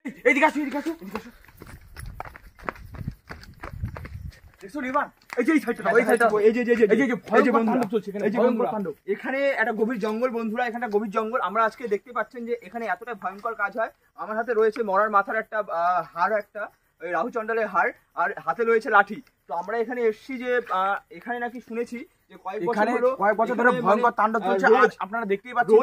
এইদিকে আসো, এদিকে আসো, এদিকে আসো। দেখছো নির্বাণ? এই যে এই সাইডটা, ওই সাইডটা, এই যে ভয়ঙ্কর তাণ্ডব চলছে এখানে, এই যে ভয়ঙ্কর তাণ্ডব। এখানে একটা গভীর জঙ্গল বন্ধুরা, এখানে গভীর জঙ্গল। আমরা আজকে দেখতে পাচ্ছেন যে এখানে এতটা ভয়ঙ্কর কাজ হয়। আমার হাতে রয়েছে মরার মাথার একটা হাড়, একটা ওই রাহু চন্ডালের হাড়, আর হাতে রয়েছে লাঠি। তো আমরা এখানে এসেছি যে এখানে নাকি শুনেছি যে কয়েক বছর ধরে ভয়ঙ্কর তাণ্ডব চলছে। আপনারা দেখতেই পাচ্ছেন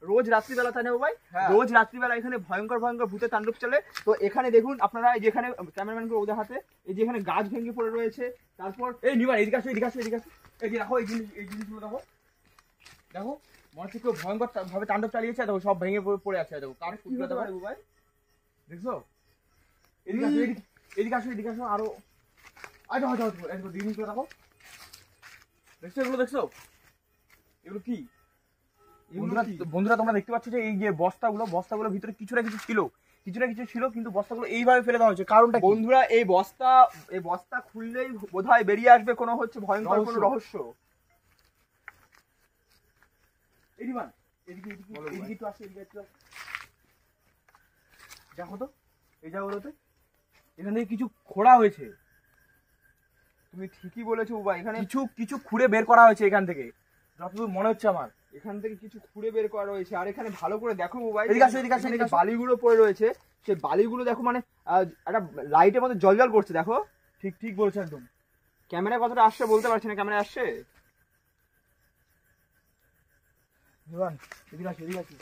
রোজ রাত্রিবেলা তাই না ভাই, রোজ রাত্রিবেলা এখানে ভয়ঙ্কর ভূতের তাণ্ডব চলে। তো এখানে দেখুন আপনারা, এই যেখানে ক্যামেরাম্যানকে ওদের হাতে এই যে এখানে গাছ ভেঙে পড়ে রয়েছে। তারপর এই নিবান এদিকে আসো, এদিকে আসো, এদিকে আসো। এই যে দেখো, এই জিনিসগুলো দেখো, দেখো মনে হচ্ছে কেউ ভয়ঙ্কর ভাবে তাণ্ডব চালিয়েছে। দেখো সব ভেঙে পড়ে আছে। দেখো কার ফুটগুলো দেখো ভাই, দেখছো? এদিকে আসো, এদিকে আসো, এদিকে আসো আরো। আচ্ছা আচ্ছা একটু জিনিসগুলো দেখো, দেখছো এগুলো? দেখছো এগুলো কি? বন্ধুরা তোমরা দেখতে পাচ্ছ যে এই যে বস্তাগুলো ভিতরে কিছু না কিছু ছিল, কিন্তু বস্তাগুলো এইভাবে ফেলে দেওয়া হয়েছে। কারণটা বন্ধুরা, এই বস্তা খুললেই বোধহয় বেরিয়ে আসবে কোনো হচ্ছে ভয়ঙ্কর কোনো রহস্য। এদিকে একটু আসো, এদিকে একটু দেখো তো, এই জায়গাগুলোতে এখানে কিছু খোঁড়া হয়েছে। তুমি ঠিকই বলেছো বাবা, এখানে কিছু খুঁড়ে বের করা হয়েছে এখান থেকে, যতদূর মনে হচ্ছে আমার। এখান থেকে কিছু খুঁড়ে বের করা রয়েছে। আর এখানে ভালো করে দেখো মোবাইল, বালিগুলো পড়ে রয়েছে। সেই বালিগুলো দেখো, মানে একটা লাইটের মধ্যে জল করছে। দেখো, ঠিক বলছো একদম। ক্যামেরা কতটা আসছে বলতে পারছি না, ক্যামেরা আসছে? এদিকে আসো, এদিকে আসো।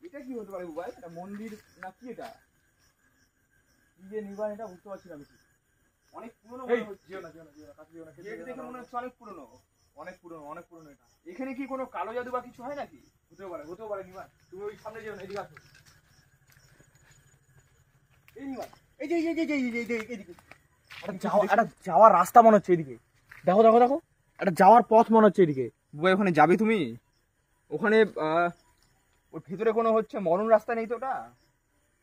এটা কি হতে পারে ভাই? এটা মন্দির না কি? এটা কি যে নির্বাণ, এটা বুঝতে পারছি না। অনেক পুরনো মনে হচ্ছে। অনেক পুরনো এটা। এখানে কি কোনো কালো জাদু বা কিছু হয় নাকি? হতেও পারে নির্বাণ। তুমি ওই সামনে যেও না, এদিকে আসো। এই নির্বাণ, এই যে এইদিকে একটা যাওয়ার রাস্তা মনে হচ্ছে এদিকে। দেখো একটা যাওয়ার পথ মনে হচ্ছে এদিকে। বুবাই ওখানে যাবে তুমি? ওখানে ওর ভিতরে কোনো হচ্ছে মরণ রাস্তা নেই তো? ওটা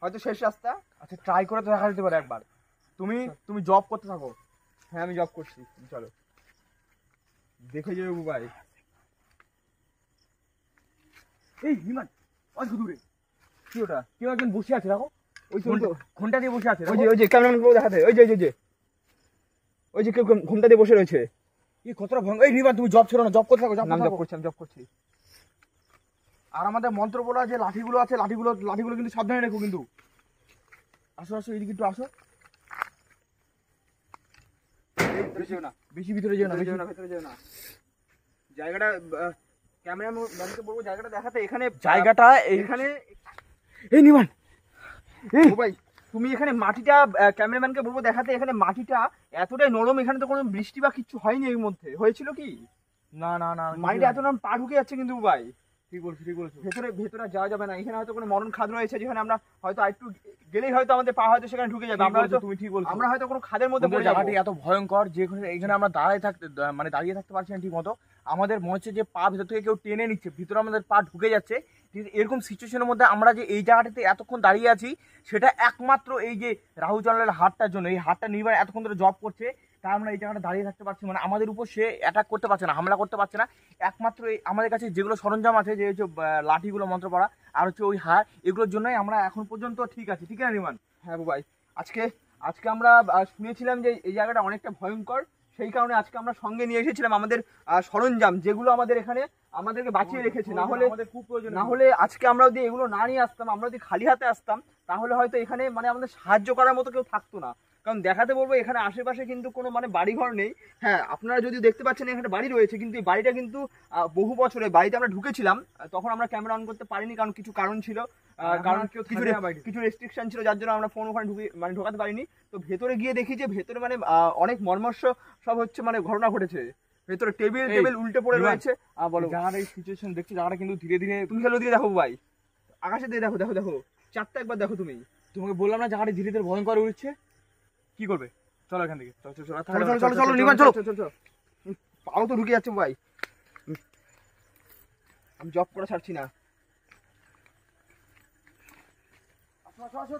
হয়তো শেষ রাস্তা। আচ্ছা ট্রাই করে তো দেখা যেতে পারে একবার। তুমি জব করতে থাকো। হ্যাঁ আমি জব করছি, চলো দেখে যাবে বুবাই। এই হিমান অল্প দূরে কি ওটা? কেউ একজন বসে আছে দেখো, ওই ঘন্টা দিয়ে বসে আছে। ওই যে ক্যামেরাম্যান দেখাতে, ওই যে কেউ ঘন্টা দিয়ে বসে রয়েছে। এই কতটা ভয়ঙ্কর! এই নির্বাণ তুমি জব ছিল না, জব করতে থাকো। আমি জব করছি। আর আমাদের মন্ত্র বলা যে লাঠিগুলো আছে, লাঠিগুলো কিন্তু সাবধানে রেখো কিন্তু। আসো এদিকে একটু আসো। বেশি ভিতরে যেও না। জায়গাটা ক্যামেরাম্যানকে বলবো জায়গাটা দেখাতে। এখানে জায়গাটা এখানে এই নিমান, ভাই তুমি এখানে মাটিটা ক্যামেরাম্যানকে বলবো দেখাতে। এখানে মাটিটা এতটাই নরম, এখানে তো কোনো বৃষ্টি বা কিছু হয়নি। এর মধ্যে হয়েছিল কি? না মাটিটা এত নরম, পা ঢুকে যাচ্ছে কিন্তু ভাই। ঠিক বলছো। ভেতরে যাওয়া যাবে না। এখানে হয়তো কোনো মরণ খাদ রয়েছে, যেখানে আমরা হয়তো একটু গেলেই হয়তো আমাদের পা হয়তো সেখানে ঢুকে যাবে। তুমি ঠিক বলছো। আমরা হয়তো কোনো খাদের মধ্যে পড়ে যাবো। জায়গাটি এত ভয়ঙ্কর যে এখানে আমরা দাঁড়িয়ে থাকতে পারছি না ঠিক মতো। আমাদের মনে হচ্ছে যে পা ভিতর থেকে কেউ টেনে নিচ্ছে, ভিতরে আমাদের পা ঢুকে যাচ্ছে। এরকম সিচুয়েশনের মধ্যে আমরা যে এই জায়গাটিতে এতক্ষণ দাঁড়িয়ে আছি, সেটা একমাত্র এই যে রাহু চন্ডালের হাতটার জন্য। এই হাতটা নির্বাণ এতক্ষণ ধরে জব করছে, তাই আমরা এই জায়গাটা দাঁড়িয়ে থাকতে পারছি। মানে আমাদের উপর সে অ্যাটাক করতে পারছে না, হামলা করতে পারছে না। একমাত্র আমাদের কাছে যেগুলো সরঞ্জাম আছে, যে হচ্ছে লাঠিগুলো মন্ত্র পড়া, আর হচ্ছে ওই হার, এগুলোর জন্যই আমরা এখন পর্যন্ত ঠিক আছে। ঠিক আছে নির্মাণ? হ্যাঁ ভাই, আজকে আমরা শুনেছিলাম যে এই জায়গাটা অনেকটা ভয়ঙ্কর, সেই কারণে আজকে আমরা সঙ্গে নিয়ে এসেছিলাম আমাদের সরঞ্জাম, যেগুলো আমাদের এখানে আমাদেরকে বাঁচিয়ে রেখেছে। না হলে আজকে আমরা যদি এগুলো না নিয়ে আসতাম, আমরা যদি খালি হাতে আসতাম, তাহলে হয়তো এখানে মানে আমাদের সাহায্য করার মতো কেউ থাকতো না। কারণ দেখাতে বলবো, এখানে আশেপাশে কিন্তু কোনো মানে বাড়িঘর নেই। হ্যাঁ আপনারা যদি দেখতে পাচ্ছেন এখানে বাড়ি রয়েছে, কিন্তু এই বাড়িটা কিন্তু বহু বছরের। বাড়িতে আমরা ঢুকেছিলাম, তখন আমরা ক্যামেরা অন করতে পারিনি, কারণ কিছু কারণ ছিল। কারণ কিছু রেস্ট্রিকশন ছিল, যার জন্য আমরা ফোন ওখানে ঢোকাতে পারিনি। তো ভেতরে গিয়ে দেখি যে ভেতরে মানে অনেক মর্মস্য সব হচ্ছে, মানে ঘটনা ঘটেছে। ভেতরে টেবিল উল্টে পড়ে রয়েছে। বলো, জায়গাটা এই সিচুয়েশন দেখছি, জায়গাটা কিন্তু ধীরে ধীরে। তুমি খেলো দিয়ে দেখো ভাই, আকাশে দিয়ে দেখো চারটা একবার দেখো। তোমাকে বললাম না জায়গাটা ধীরে ধীরে ভয়ঙ্কর উঠছে। কি করবে? চলো এখান থেকে, চলো নির্বাণ, চলো। পাও তো ঢুকে যাচ্ছে ভাই, আমি জব করা ছাড়ছি না। আসো